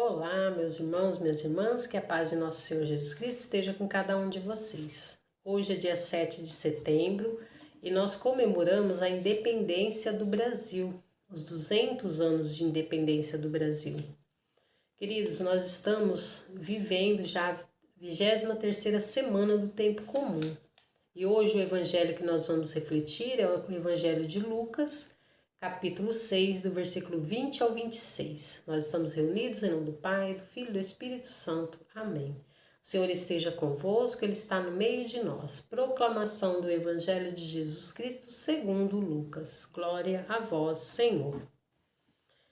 Olá, meus irmãos, minhas irmãs, que a paz de nosso Senhor Jesus Cristo esteja com cada um de vocês. Hoje é dia 7 de setembro e nós comemoramos a independência do Brasil, os 200 anos de independência do Brasil. Queridos, nós estamos vivendo já a 23ª semana do tempo comum. E hoje o evangelho que nós vamos refletir é o evangelho de Lucas, capítulo 6, do versículo 20 ao 26. Nós estamos reunidos em nome do Pai, do Filho e do Espírito Santo. Amém. O Senhor esteja convosco, Ele está no meio de nós. Proclamação do Evangelho de Jesus Cristo segundo Lucas. Glória a vós, Senhor.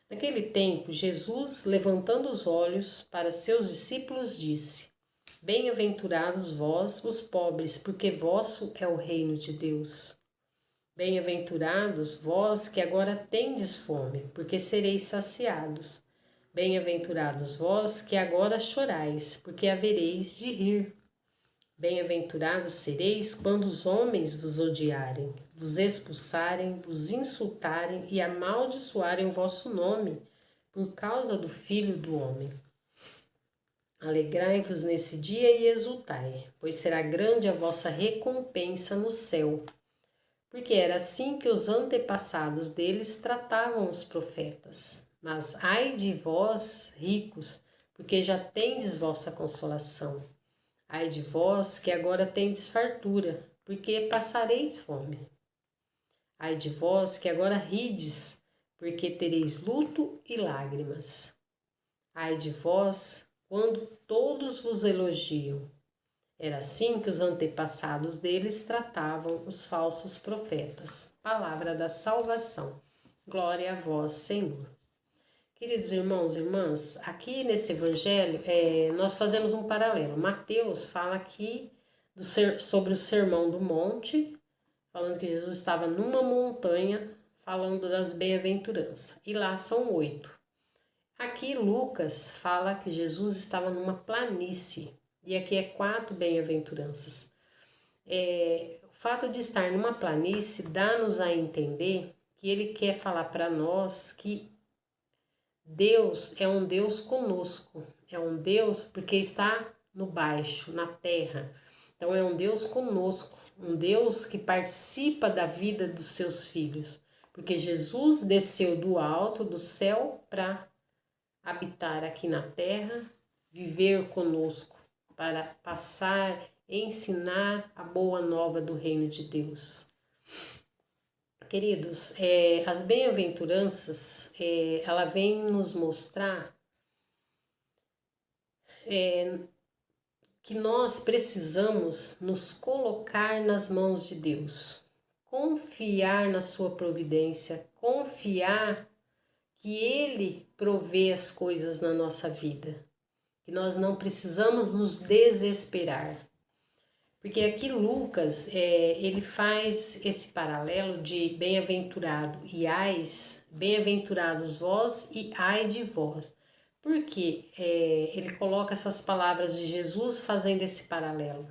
Naquele tempo, Jesus, levantando os olhos para seus discípulos, disse: Bem-aventurados vós, os pobres, porque vosso é o reino de Deus. Bem-aventurados vós que agora tendes fome, porque sereis saciados. Bem-aventurados vós que agora chorais, porque havereis de rir. Bem-aventurados sereis quando os homens vos odiarem, vos expulsarem, vos insultarem e amaldiçoarem o vosso nome, por causa do Filho do Homem. Alegrai-vos nesse dia e exultai, pois será grande a vossa recompensa no céu. Porque era assim que os antepassados deles tratavam os profetas. Mas ai de vós, ricos, porque já tendes vossa consolação. Ai de vós, que agora tendes fartura, porque passareis fome. Ai de vós, que agora rides, porque tereis luto e lágrimas. Ai de vós, quando todos vos elogiam. Era assim que os antepassados deles tratavam os falsos profetas. Palavra da salvação. Glória a vós, Senhor. Queridos irmãos e irmãs, aqui nesse evangelho nós fazemos um paralelo. Mateus fala aqui sobre o Sermão do Monte, falando que Jesus estava numa montanha, falando das bem-aventuranças. E lá são 8. Aqui Lucas fala que Jesus estava numa planície. E aqui é 4 bem-aventuranças. O fato de estar numa planície dá-nos a entender que ele quer falar para nós que Deus é um Deus conosco. É um Deus porque está no baixo, na terra. Então é um Deus conosco, um Deus que participa da vida dos seus filhos. Porque Jesus desceu do alto, do céu, para habitar aqui na terra, viver conosco, para passar, ensinar a boa nova do reino de Deus. Queridos, as bem-aventuranças, ela vem nos mostrar que nós precisamos nos colocar nas mãos de Deus, confiar na sua providência, confiar que Ele provê as coisas na nossa vida. Que nós não precisamos nos desesperar. Porque aqui Lucas, ele faz esse paralelo de bem-aventurado e ais, bem-aventurados vós e ai de vós. Por quê? Ele coloca essas palavras de Jesus fazendo esse paralelo.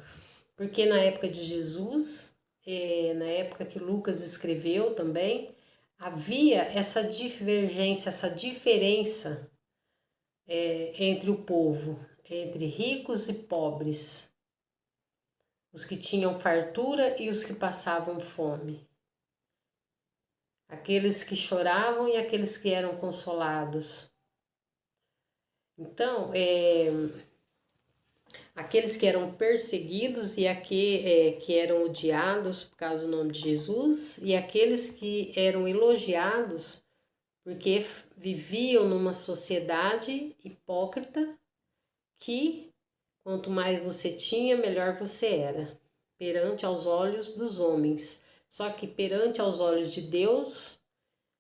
Porque na época de Jesus, na época que Lucas escreveu também, havia essa divergência, essa diferença entre o povo, entre ricos e pobres, os que tinham fartura e os que passavam fome, aqueles que choravam e aqueles que eram consolados. Então, aqueles que eram perseguidos e que eram odiados por causa do nome de Jesus, e aqueles que eram elogiados porque viviam numa sociedade hipócrita que quanto mais você tinha, melhor você era, perante aos olhos dos homens. Só que perante aos olhos de Deus,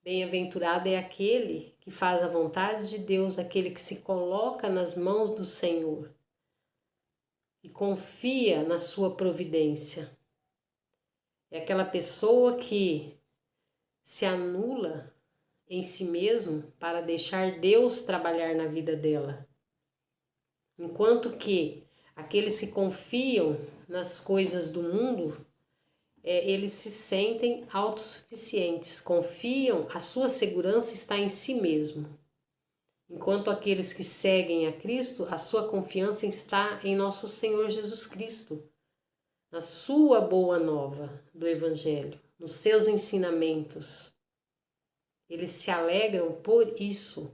bem-aventurado é aquele que faz a vontade de Deus, aquele que se coloca nas mãos do Senhor e confia na sua providência. É aquela pessoa que se anula em si mesmo para deixar Deus trabalhar na vida dela. Enquanto que aqueles que confiam nas coisas do mundo, eles se sentem autossuficientes, confiam, a sua segurança está em si mesmo. Enquanto aqueles que seguem a Cristo, a sua confiança está em nosso Senhor Jesus Cristo, na sua boa nova do Evangelho, nos seus ensinamentos. Eles se alegram por isso.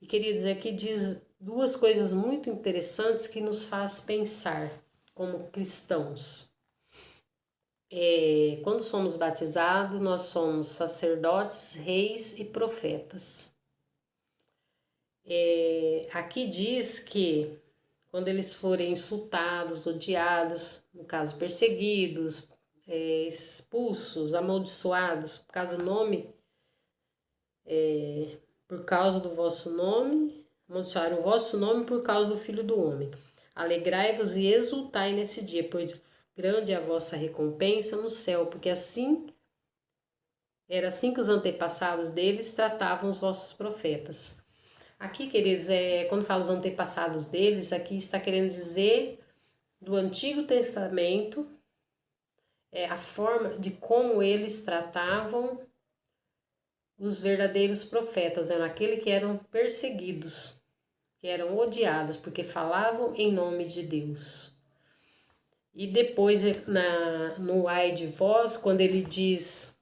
E queria dizer que diz duas coisas muito interessantes que nos faz pensar como cristãos. Quando somos batizados, nós somos sacerdotes, reis e profetas. Aqui diz que quando eles forem insultados, odiados, no caso perseguidos, expulsos, amaldiçoados por causa do nome, por causa do vosso nome, amaldiçoaram o vosso nome por causa do Filho do Homem. Alegrai-vos e exultai nesse dia, pois grande é a vossa recompensa no céu, porque era assim que os antepassados deles tratavam os vossos profetas. Aqui, queridos, quando fala os antepassados deles, aqui está querendo dizer do Antigo Testamento, a forma de como eles tratavam os verdadeiros profetas, eram aqueles que eram perseguidos, que eram odiados, porque falavam em nome de Deus. E depois, no ai de vós, quando ele diz,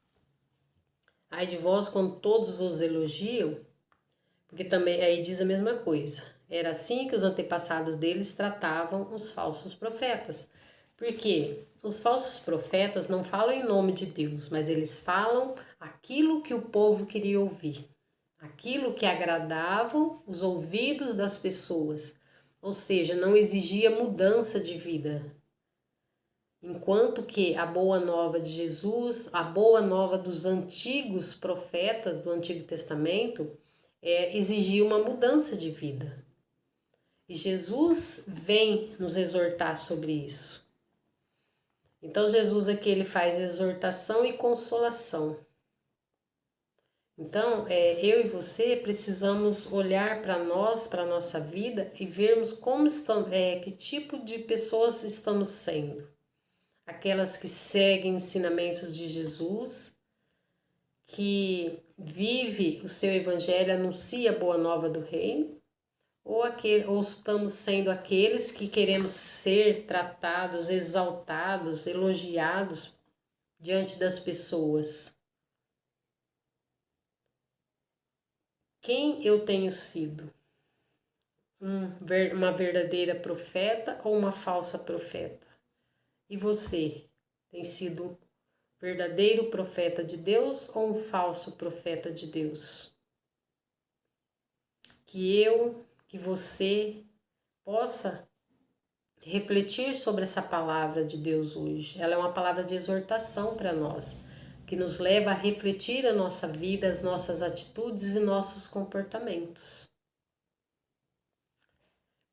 ai de vós quando todos vos elogiam, porque também aí diz a mesma coisa. Era assim que os antepassados deles tratavam os falsos profetas. Porque os falsos profetas não falam em nome de Deus, mas eles falam aquilo que o povo queria ouvir, aquilo que agradava os ouvidos das pessoas, ou seja, não exigia mudança de vida. Enquanto que a boa nova de Jesus, a boa nova dos antigos profetas do Antigo Testamento, exigia uma mudança de vida. E Jesus vem nos exortar sobre isso. Então Jesus aqui ele faz exortação e consolação. Então eu e você precisamos olhar para nós, para a nossa vida e vermos como estamos, que tipo de pessoas estamos sendo. Aquelas que seguem os ensinamentos de Jesus, que vive o seu evangelho, anuncia a boa nova do reino, ou estamos sendo aqueles que queremos ser tratados, exaltados, elogiados diante das pessoas. Quem eu tenho sido? Uma verdadeira profeta ou uma falsa profeta? E você tem sido verdadeiro profeta de Deus ou um falso profeta de Deus? Que você possa refletir sobre essa palavra de Deus hoje. Ela é uma palavra de exortação para nós, que nos leva a refletir a nossa vida, as nossas atitudes e nossos comportamentos.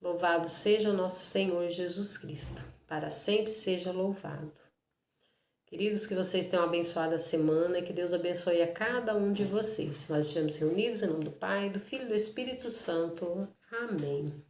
Louvado seja nosso Senhor Jesus Cristo, para sempre seja louvado. Queridos, que vocês tenham uma abençoada semana e que Deus abençoe a cada um de vocês. Nós estamos reunidos em nome do Pai, do Filho e do Espírito Santo. Amém.